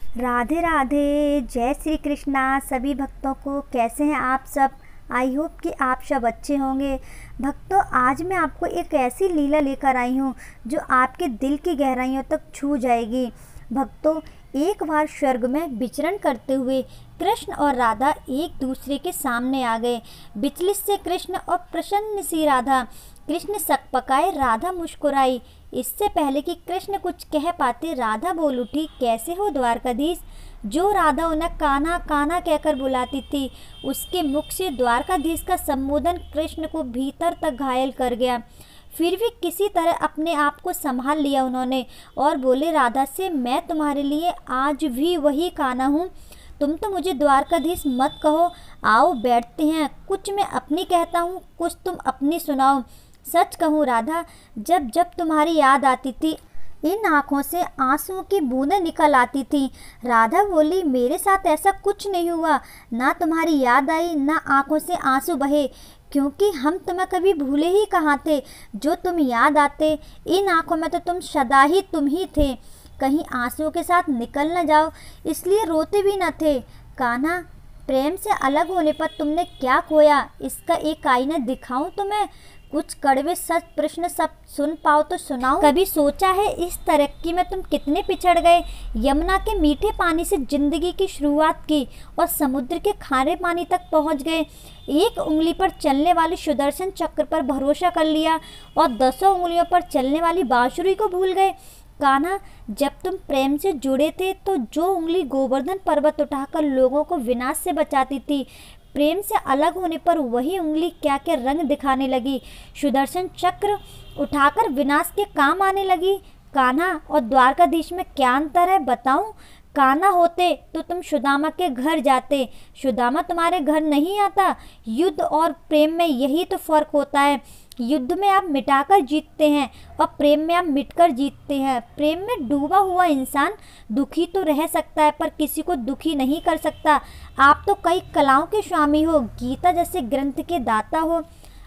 राधे राधे, जय श्री कृष्णा सभी भक्तों को। कैसे हैं आप सब? आई होप कि आप सब अच्छे होंगे। भक्तों, आज मैं आपको एक ऐसी लीला लेकर आई हूँ जो आपके दिल की गहराइयों तक छू जाएगी। भक्तों, एक बार स्वर्ग में विचरण करते हुए कृष्ण और राधा एक दूसरे के सामने आ गए। विचलित से कृष्ण और प्रसन्न सी राधा। कृष्ण सकपकाए, राधा मुस्कुराई। इससे पहले कि कृष्ण कुछ कह पाते, राधा बोल उठी, कैसे हो द्वारकाधीश? जो राधा उन्हें कान्हा कान्हा कहकर बुलाती थी, उसके मुख से द्वारकाधीश का संबोधन कृष्ण को भीतर तक घायल कर गया। फिर भी किसी तरह अपने आप को संभाल लिया उन्होंने और बोले राधा से, मैं तुम्हारे लिए आज भी वही कान्हा हूँ। तुम तो मुझे द्वारकाधीश मत कहो। आओ बैठते हैं, कुछ मैं अपनी कहता हूँ, कुछ तुम अपनी सुनाओ। सच कहूँ राधा, जब जब तुम्हारी याद आती थी, इन आँखों से आंसुओं की बूंदें निकल आती थी। राधा बोली, मेरे साथ ऐसा कुछ नहीं हुआ। ना तुम्हारी याद आई, ना आँखों से आंसू बहे, क्योंकि हम तुम्हें कभी भूले ही कहाँ थे। जो तुम याद आते, इन आँखों में तो तुम सदा ही तुम ही थे। कहीं आंसुओं के साथ निकल न जाओ, इसलिए रोते भी न थे। कान्हा, प्रेम से अलग होने पर तुमने क्या खोया, इसका एक आईना दिखाऊं तुम्हें? कुछ कड़वे सच प्रश्न सब सुन पाओ तो सुनाओ। कभी सोचा है इस तरक्की में तुम कितने पिछड़ गए? यमुना के मीठे पानी से जिंदगी की शुरुआत की और समुद्र के खारे पानी तक पहुंच गए। एक उंगली पर चलने वाली सुदर्शन चक्र पर भरोसा कर लिया और 10 उंगलियों पर चलने वाली बांसुरी को भूल गए। कान्हा, जब तुम प्रेम से जुड़े थे तो जो उंगली गोवर्धन पर्वत उठाकर लोगों को विनाश से बचाती थी, प्रेम से अलग होने पर वही उंगली क्या क्या रंग दिखाने लगी। सुदर्शन चक्र उठाकर विनाश के काम आने लगी। कान्हा और द्वारकाधीश में क्या अंतर है बताऊं? कान्हा होते तो तुम सुदामा के घर जाते, सुदामा तुम्हारे घर नहीं आता। युद्ध और प्रेम में यही तो फर्क होता है। युद्ध में आप मिटाकर जीतते हैं और प्रेम में आप मिटकर जीतते हैं। प्रेम में डूबा हुआ इंसान दुखी तो रह सकता है, पर किसी को दुखी नहीं कर सकता। आप तो कई कलाओं के स्वामी हो, गीता जैसे ग्रंथ के दाता हो।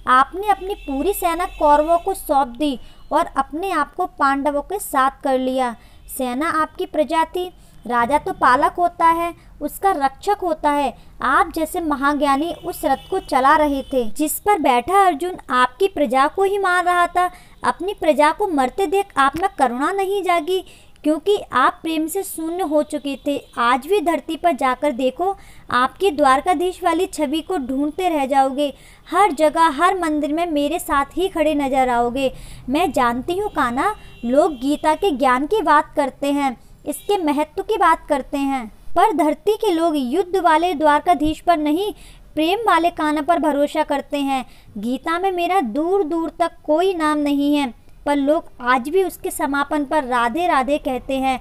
आपने अपनी पूरी सेना कौरवों को सौंप दी और अपने आप को पांडवों के साथ कर लिया। सेना आपकी प्रजा थी, राजा तो पालक होता है, उसका रक्षक होता है। आप जैसे महाज्ञानी उस रथ को चला रहे थे जिस पर बैठा अर्जुन आपकी प्रजा को ही मार रहा था। अपनी प्रजा को मरते देख आप में करुणा नहीं जागी, क्योंकि आप प्रेम से शून्य हो चुके थे। आज भी धरती पर जाकर देखो, आपकी द्वारकाधीश वाली छवि को ढूंढते रह जाओगे। हर जगह, हर मंदिर में मेरे साथ ही खड़े नजर आओगे। मैं जानती हूँ कान्हा, लोग गीता के ज्ञान की बात करते हैं, इसके महत्व की बात करते हैं, पर धरती के लोग युद्ध वाले द्वारकाधीश पर नहीं, प्रेम वाले कान्हा पर भरोसा करते हैं। गीता में मेरा दूर दूर तक कोई नाम नहीं है, पर लोग आज भी उसके समापन पर राधे राधे कहते हैं।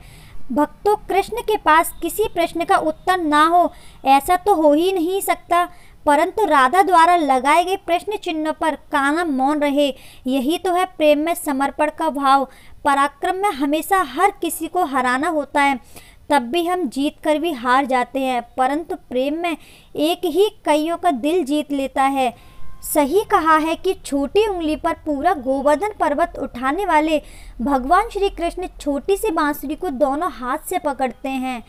भक्तों, कृष्ण के पास किसी प्रश्न का उत्तर ना हो, ऐसा तो हो ही नहीं सकता, परंतु राधा द्वारा लगाए गए प्रश्न चिन्ह पर कान्हा मौन रहे। यही तो है प्रेम में समर्पण का भाव। पराक्रम में हमेशा हर किसी को हराना होता है, तब भी हम जीत कर भी हार जाते हैं, परंतु प्रेम में एक ही कईयों का दिल जीत लेता है। सही कहा है कि छोटी उंगली पर पूरा गोवर्धन पर्वत उठाने वाले भगवान श्री कृष्ण छोटी सी बांसुरी को दोनों हाथ से पकड़ते हैं।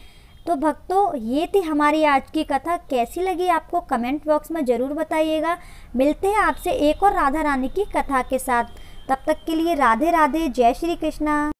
तो भक्तों, ये थी हमारी आज की कथा। कैसी लगी आपको कमेंट बॉक्स में ज़रूर बताइएगा। मिलते हैं आपसे एक और राधा रानी की कथा के साथ। तब तक के लिए राधे राधे, जय श्री कृष्णा।